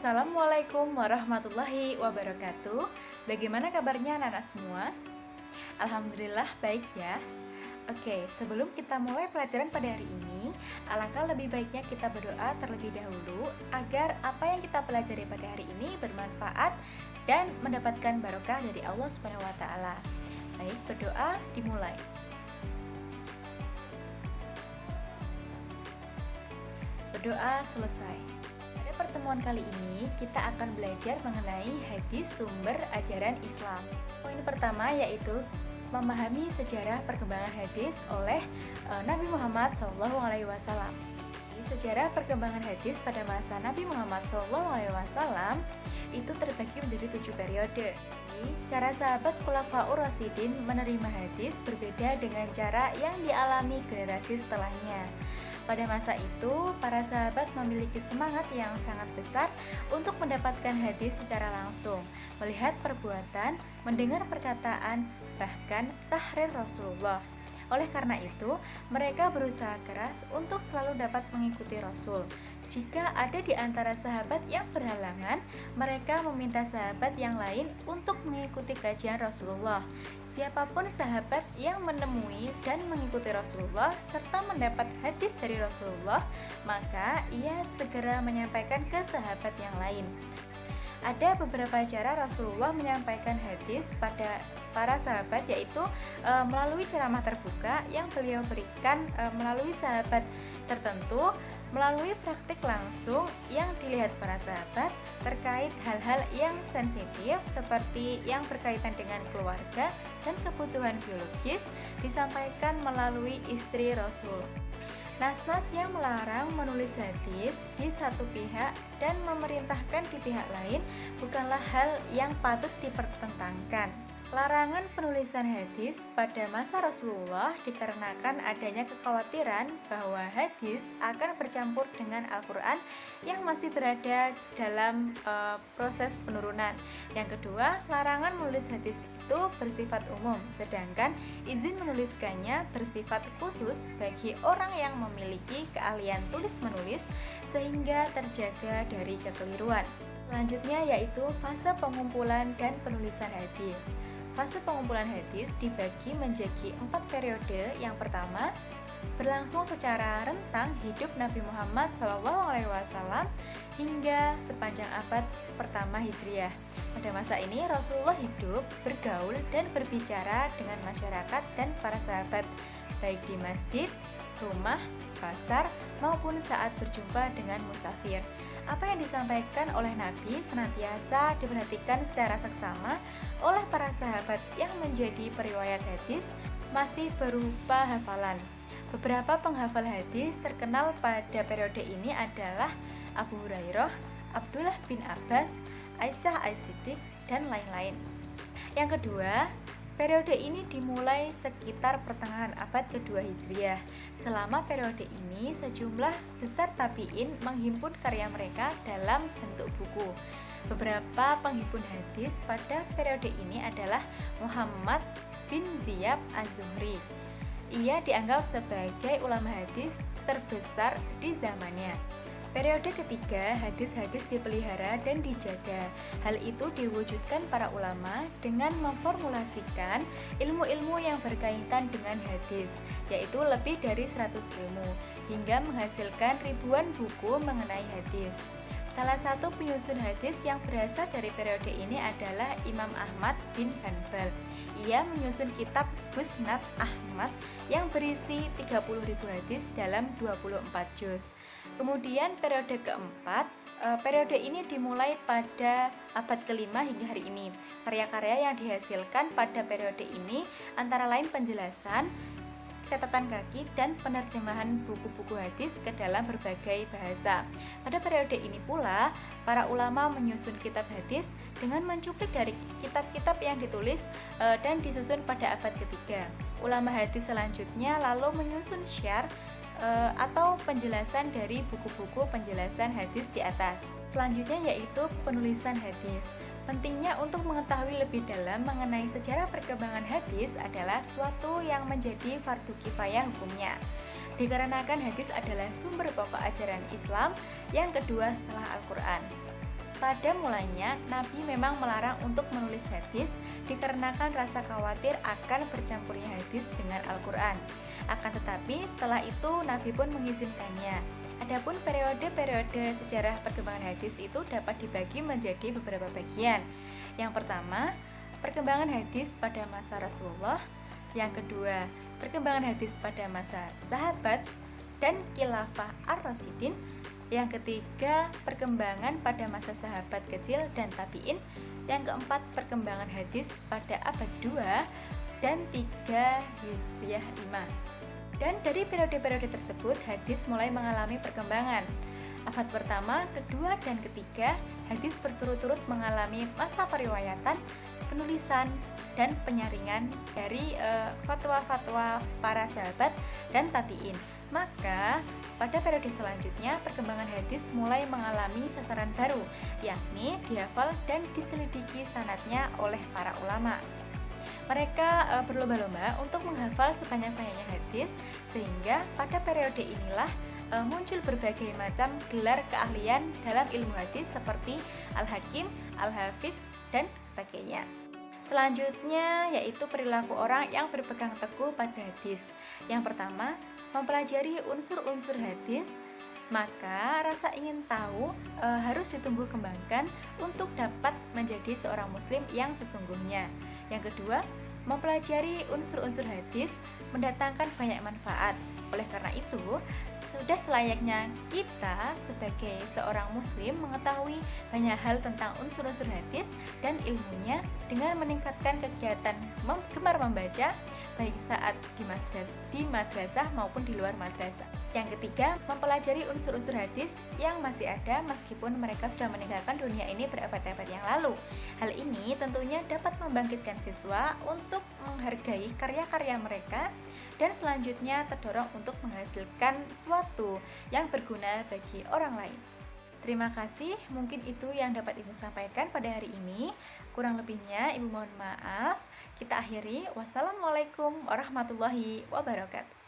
Assalamualaikum warahmatullahi wabarakatuh. Bagaimana kabarnya anak-anak semua? Alhamdulillah baik ya. Oke, sebelum kita mulai pelajaran pada hari ini, alangkah lebih baiknya kita berdoa terlebih dahulu agar apa yang kita pelajari pada hari ini bermanfaat dan mendapatkan barokah dari Allah Subhanahu wa taala. Baik, berdoa dimulai. Berdoa selesai. Pada pertemuan kali ini, kita akan belajar mengenai hadis sumber ajaran Islam. Poin pertama yaitu memahami sejarah perkembangan hadis oleh Nabi Muhammad SAW. Sejarah perkembangan hadis pada masa Nabi Muhammad SAW itu terbagi menjadi 7 periode. Cara sahabat Khulafaur Rasyidin menerima hadis berbeda dengan cara yang dialami generasi setelahnya. Pada masa itu, para sahabat memiliki semangat yang sangat besar untuk mendapatkan hadis secara langsung, melihat perbuatan, mendengar perkataan, bahkan tahrir Rasulullah. Oleh karena itu, mereka berusaha keras untuk selalu dapat mengikuti Rasul. Jika ada di antara sahabat yang berhalangan, mereka meminta sahabat yang lain untuk mengikuti kajian Rasulullah. Siapapun sahabat yang menemui dan mengikuti Rasulullah serta mendapat hadis dari Rasulullah, maka ia segera menyampaikan ke sahabat yang lain. Ada beberapa cara Rasulullah menyampaikan hadis pada para sahabat, yaitu melalui ceramah terbuka yang beliau berikan melalui sahabat tertentu, melalui praktik langsung yang dilihat para sahabat terkait hal-hal yang sensitif seperti yang berkaitan dengan keluarga dan kebutuhan biologis, disampaikan melalui istri Rasul. Nas-nas yang melarang menulis hadis di satu pihak dan memerintahkan di pihak lain bukanlah hal yang patut dipertentangkan. Larangan penulisan hadis pada masa Rasulullah dikarenakan adanya kekhawatiran bahwa hadis akan bercampur dengan Al-Quran yang masih berada dalam proses penurunan. Yang kedua, larangan menulis hadis itu bersifat umum, sedangkan izin menuliskannya bersifat khusus bagi orang yang memiliki keahlian tulis-menulis sehingga terjaga dari kekeliruan. Selanjutnya yaitu fase pengumpulan dan penulisan hadis. Fase pengumpulan hadis dibagi menjadi 4 periode. Yang pertama, berlangsung secara rentang hidup Nabi Muhammad SAW hingga sepanjang abad pertama Hijriah. Pada masa ini Rasulullah hidup, bergaul, dan berbicara dengan masyarakat dan para sahabat, baik di masjid, rumah, pasar, maupun saat berjumpa dengan musafir. Apa yang disampaikan oleh Nabi senantiasa diperhatikan secara seksama oleh para sahabat yang menjadi periwayat hadis masih berupa hafalan. Beberapa penghafal hadis terkenal pada periode ini adalah Abu Hurairah, Abdullah bin Abbas, Aisyah As-Siddiq, dan lain-lain. Yang kedua, periode ini dimulai sekitar pertengahan abad kedua Hijriah. Selama periode ini, sejumlah besar tabi'in menghimpun karya mereka dalam bentuk buku. Beberapa penghimpun hadis pada periode ini adalah Muhammad bin Ziyad Az-Zuhri. Ia dianggap sebagai ulama hadis terbesar di zamannya. Periode ketiga, hadis-hadis dipelihara dan dijaga. Hal itu diwujudkan para ulama dengan memformulasikan ilmu-ilmu yang berkaitan dengan hadis, yaitu lebih dari 100 ilmu, hingga menghasilkan ribuan buku mengenai hadis. Salah satu penyusun hadis yang berasal dari periode ini adalah Imam Ahmad bin Hanbal. Ia menyusun kitab Musnad Ahmad yang berisi 30.000 hadis dalam 24 juz. Kemudian periode keempat, periode ini dimulai pada abad kelima hingga hari ini. Karya-karya yang dihasilkan pada periode ini antara lain penjelasan, catatan kaki, dan penerjemahan buku-buku hadis ke dalam berbagai bahasa. Pada periode ini pula, para ulama menyusun kitab hadis dengan mencuplik dari kitab-kitab yang ditulis dan disusun pada abad ketiga. Ulama hadis selanjutnya lalu menyusun syarh atau penjelasan dari buku-buku penjelasan hadis di atas. Selanjutnya yaitu penulisan hadis. Pentingnya untuk mengetahui lebih dalam mengenai sejarah perkembangan hadis adalah suatu yang menjadi fardu kifayah hukumnya. Dikarenakan hadis adalah sumber pokok ajaran Islam yang kedua setelah Al-Quran. Pada mulanya, Nabi memang melarang untuk menulis hadis dikarenakan rasa khawatir akan bercampurnya hadis dengan Al-Quran. Akan tetapi, setelah itu Nabi pun mengizinkannya. Adapun periode-periode sejarah perkembangan hadis itu dapat dibagi menjadi beberapa bagian. Yang pertama, perkembangan hadis pada masa Rasulullah. Yang kedua, perkembangan hadis pada masa sahabat dan khilafah ar-Rasyidin. Yang ketiga, perkembangan pada masa sahabat kecil dan tabi'in. Yang keempat, perkembangan hadis pada abad 2 dan 3 Hijriah 5. Dan dari periode-periode tersebut, hadis mulai mengalami perkembangan. Abad pertama, kedua, dan ketiga, hadis berturut-turut mengalami masa periwayatan, penulisan, dan penyaringan dari fatwa-fatwa para sahabat dan tabi'in. Maka pada periode selanjutnya perkembangan hadis mulai mengalami sasaran baru, yakni dihafal dan diselidiki sanadnya oleh para ulama. Mereka berlomba-lomba untuk menghafal sebanyak-banyaknya hadis, sehingga pada periode inilah muncul berbagai macam gelar keahlian dalam ilmu hadis seperti Al-Hakim, Al-Hafiz, dan sebagainya. Selanjutnya yaitu perilaku orang yang berpegang teguh pada hadis. Yang pertama, mempelajari unsur-unsur hadis, maka rasa ingin tahu harus ditumbuh kembangkan untuk dapat menjadi seorang muslim yang sesungguhnya. Yang kedua, mempelajari unsur-unsur hadis mendatangkan banyak manfaat. Oleh karena itu, sudah selayaknya kita sebagai seorang muslim mengetahui banyak hal tentang unsur-unsur hadis dan ilmunya dengan meningkatkan kegiatan gemar membaca baik saat di madrasah maupun di luar madrasah. Yang ketiga, mempelajari unsur-unsur hadis yang masih ada meskipun mereka sudah meninggalkan dunia ini berabad-abad yang lalu. Hal ini tentunya dapat membangkitkan siswa untuk menghargai karya-karya mereka dan selanjutnya terdorong untuk menghasilkan sesuatu yang berguna bagi orang lain. Terima kasih, mungkin itu yang dapat Ibu sampaikan pada hari ini. Kurang lebihnya Ibu mohon maaf. Kita akhiri. Wassalamualaikum warahmatullahi wabarakatuh.